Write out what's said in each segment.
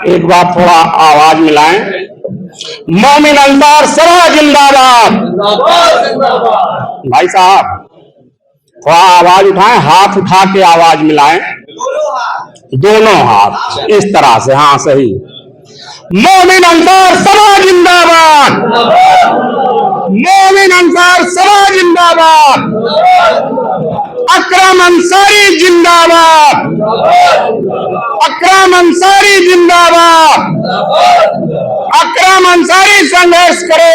एक बार थोड़ा आवाज मिलाएं। मोमिन अंसार सभा जिंदाबाद। भाई साहब थोड़ा आवाज उठाएं, हाथ उठा के आवाज मिलाएं, दोनों हाथ इस तरह से। हाँ सही। मोमिन अंसार सभा जिंदाबाद। मोमिन अंसार सभा जिंदाबाद। अकरम अंसारी जिंदाबाद। अकरम अंसारी जिंदाबाद। अकरम अंसारी संघर्ष करो।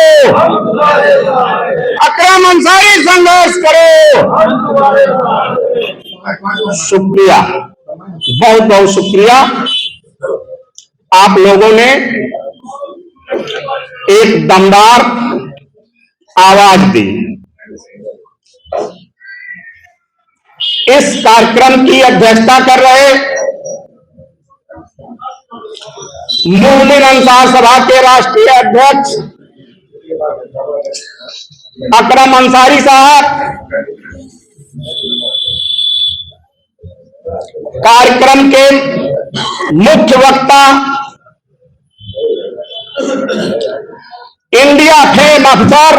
अकरम अंसारी संघर्ष करो। शुक्रिया, बहुत बहुत शुक्रिया। आप लोगों ने एक दमदार आवाज दी। इस कार्यक्रम की अध्यक्षता कर रहे मोमिन अंसार सभा के राष्ट्रीय अध्यक्ष अकरम अंसारी साहब, कार्यक्रम के मुख्य वक्ता इंडिया फेम अफसर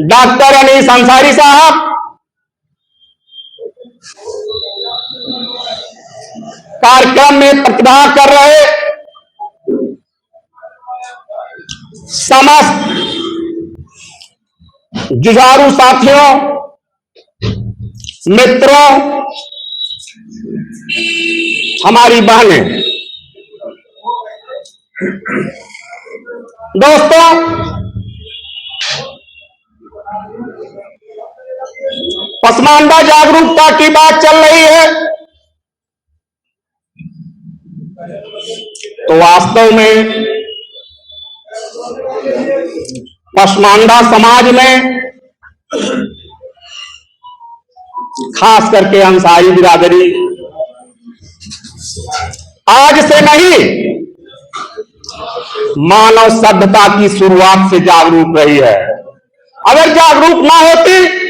डॉक्टर अनीस अंसारी साहब, कार्यक्रम में प्रतिभा कर रहे समस्त जुझारू साथियों, मित्रों, हमारी बहनें, दोस्तों, पसमानदा जागरूकता की बात चल रही है तो वास्तव में पसमानदा समाज में खास करके अंसारी बिरादरी आज से नहीं, मानव सभ्यता की शुरुआत से जागरूक रही है। अगर जागरूक ना होती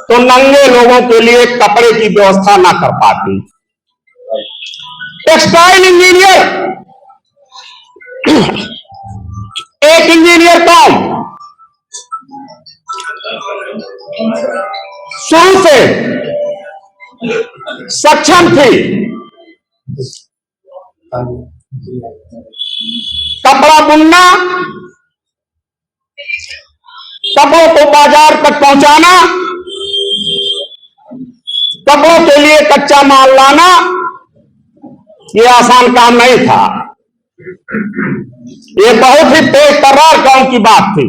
तो नंगे लोगों के लिए कपड़े की व्यवस्था ना कर पाती। टेक्सटाइल इंजीनियर, एक इंजीनियर कौन शुरू से सक्षम थी कपड़ा बुनना, कपड़ों को बाजार तक पहुंचाना, कपड़ों के लिए कच्चा माल लाना, यह आसान काम नहीं था। यह बहुत ही तेज तर्रार काम की बात थी।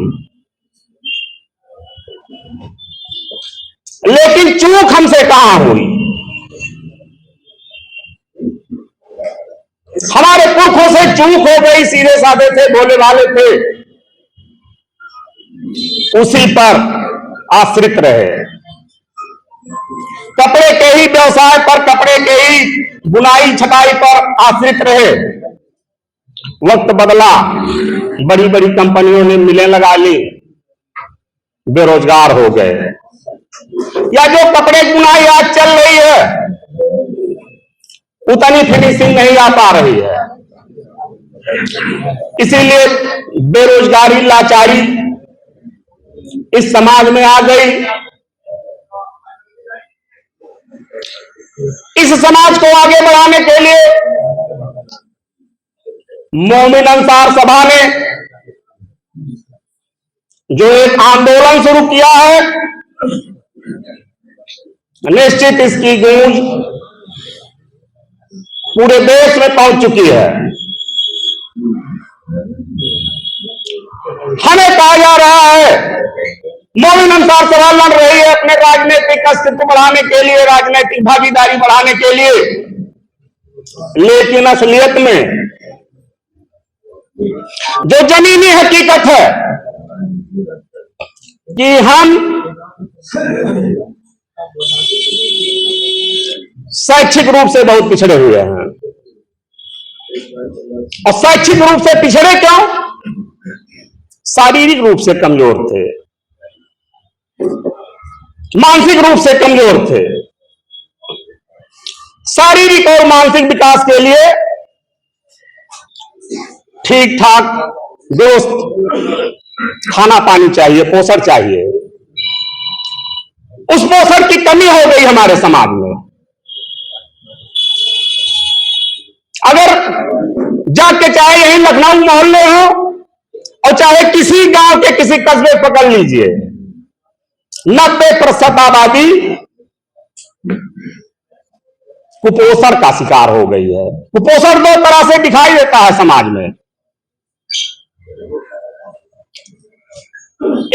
लेकिन चूक हमसे कहां हुई? हमारे पुरखों से चूक हो गई, सीधे साधे थे, भोले भाले थे, उसी पर आश्रित रहे। कपड़े के ही व्यवसाय पर, कपड़े के ही बुनाई छटाई पर आश्रित रहे। वक्त बदला, बड़ी बड़ी कंपनियों ने मिलें लगा ली, बेरोजगार हो गए। या जो कपड़े बुनाई आज चल रही है उतनी फिनिशिंग नहीं आ पा रही है, इसीलिए बेरोजगारी, लाचारी इस समाज में आ गई। इस समाज को आगे बढ़ाने के लिए मोमिन अंसार सभा ने जो एक आंदोलन शुरू किया है, निश्चित इसकी गूंज पूरे देश में पहुंच चुकी है। हमें कहा जा रहा है मोमिन अंसार सभा लड़ रही है अपने राजनीतिक अस्तित्व बढ़ाने के लिए, राजनीतिक भागीदारी बढ़ाने के लिए, लेकिन असलियत में जो जमीनी हकीकत है कि हम शैक्षिक रूप से बहुत पिछड़े हुए हैं। और शैक्षिक रूप से पिछड़े क्यों? शारीरिक रूप से कमजोर थे। मानसिक रूप से कमजोर थे। शारीरिक और मानसिक विकास के लिए ठीक ठाक दोस्त खाना पानी चाहिए, पोषण चाहिए। उस पोषण की कमी हो गई हमारे समाज में। अगर जाके चाहे यही लखनऊ मोहल्ले हो और चाहे किसी गांव के किसी कस्बे पकड़ लीजिए, 90% आबादी कुपोषण का शिकार हो गई है। कुपोषण दो तरह से दिखाई देता है समाज में।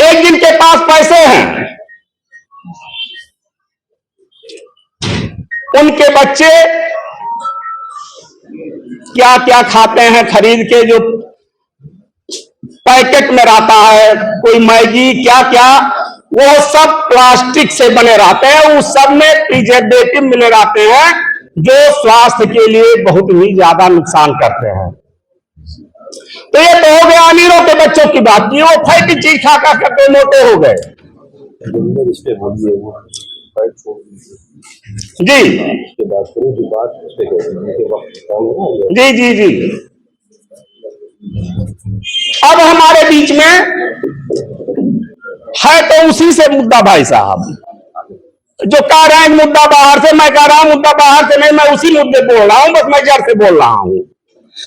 एक जिनके पास पैसे हैं, उनके बच्चे क्या क्या खाते हैं खरीद के, जो पैकेट में रहता है, कोई मैगी क्या क्या, वो सब प्लास्टिक से बने रहते हैं। उस सब में प्रिजर्वेटिव मिले रहते हैं जो स्वास्थ्य के लिए बहुत ही ज्यादा नुकसान करते हैं। तो ये तो हो गया अमीरों के बच्चों की बात की, वो फैटी चीज खा खा करके मोटे हो गए। जी जी जी जी। अब हमारे बीच में है तो उसी से मुद्दा भाई साहब, जो कह रहे हैं मुद्दा बाहर से, मैं कह रहा हूं मुद्दा बाहर से नहीं, मैं उसी मुद्दे बोल रहा हूं। बस मैं जड़ से बोल रहा हूं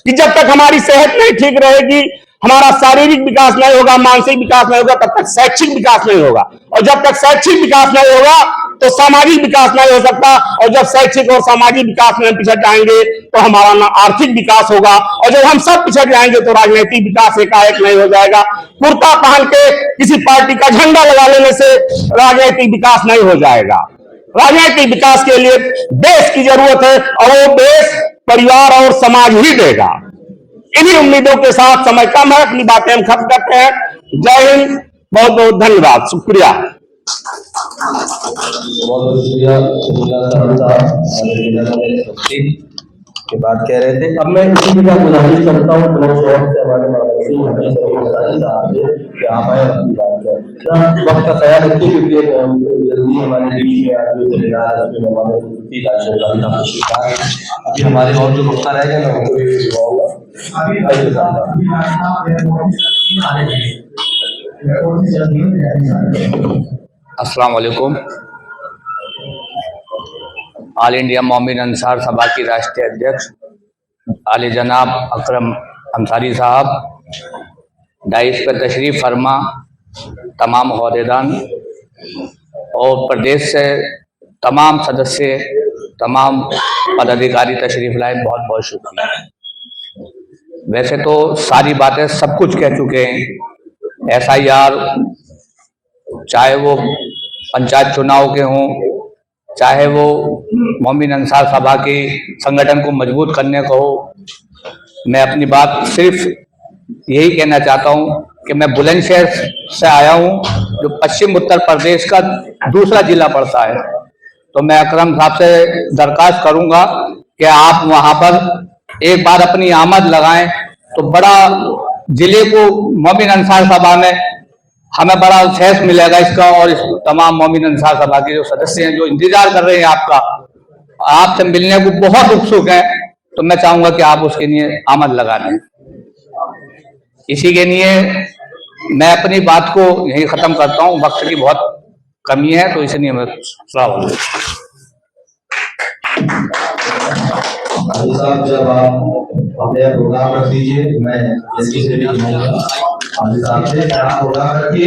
कि जब तक हमारी सेहत नहीं ठीक रहेगी, हमारा शारीरिक विकास नहीं होगा, मानसिक विकास नहीं होगा, तब तक शैक्षिक विकास नहीं होगा। और जब तक शैक्षिक विकास नहीं होगा तो सामाजिक विकास नहीं हो सकता। और जब शैक्षिक और सामाजिक विकास में पिछड़ जाएंगे तो हमारा ना आर्थिक विकास होगा। और जब हम सब पिछड़ जाएंगे तो राजनीतिक विकास एकाएक नहीं हो जाएगा। कुर्ता पहन के किसी पार्टी का झंडा लगा लेने से राजनीतिक विकास नहीं हो जाएगा। राजनीतिक विकास के लिए देश की जरूरत है, और वो देश परिवार और समाज ही देगा। इन्हीं उम्मीदों के साथ, समय कम है, अपनी बातें हम खत्म करते हैं। जय हिंद, बहुत बहुत धन्यवाद, शुक्रिया। बहुत शुक्रिया की बात कह रहे थे। अब मैं इसी की गुजारिश करता हूँ कि आप आए अपनी बात करें, वक्त का ख्याल रखिए क्योंकि जल्दी हमारे बीच में अभी हमारे और जो वक्ता रह गए ना उनको अस्सलाम वालेकुम। ऑल इंडिया मोमिन अंसार सभा की राष्ट्रीय अध्यक्ष आले जनाब अकरम अंसारी साहब, डाइस पर तशरीफ़ फरमा तमाम ओहदेदान और प्रदेश से तमाम सदस्य, तमाम पदाधिकारी तशरीफ़ लाए, बहुत बहुत शुक्रिया। वैसे तो सारी बातें सब कुछ कह चुके हैं। SIR चाहे वो पंचायत चुनाव के हों, चाहे वो मोमिन अंसार सभा के संगठन को मजबूत करने को हो, मैं अपनी बात सिर्फ यही कहना चाहता हूं कि मैं बुलंदशहर से आया हूं, जो पश्चिम उत्तर प्रदेश का दूसरा जिला पड़ता है। तो मैं अकरम साहब से दरख्वास्त करूंगा कि आप वहां पर एक बार अपनी आमद लगाएं, तो बड़ा जिले को मोमिन अंसार सभा में हमें बड़ा सहस मिलेगा इसका। और इस तमाम मोमिन अंसार सभा के जो सदस्य हैं जो इंतजार कर रहे हैं आपका, आपसे मिलने को बहुत उत्सुक हैं, तो मैं चाहूंगा कि आप उसके लिए आमद लगा लें। इसी के लिए मैं अपनी बात को यही खत्म करता हूँ, वक्त की बहुत कमी है, तो इसलिए मैं साहब जब आप अपने प्रोग्राम रख दीजिए, मैं जल्दी से भी प्रोग्राम रखिए।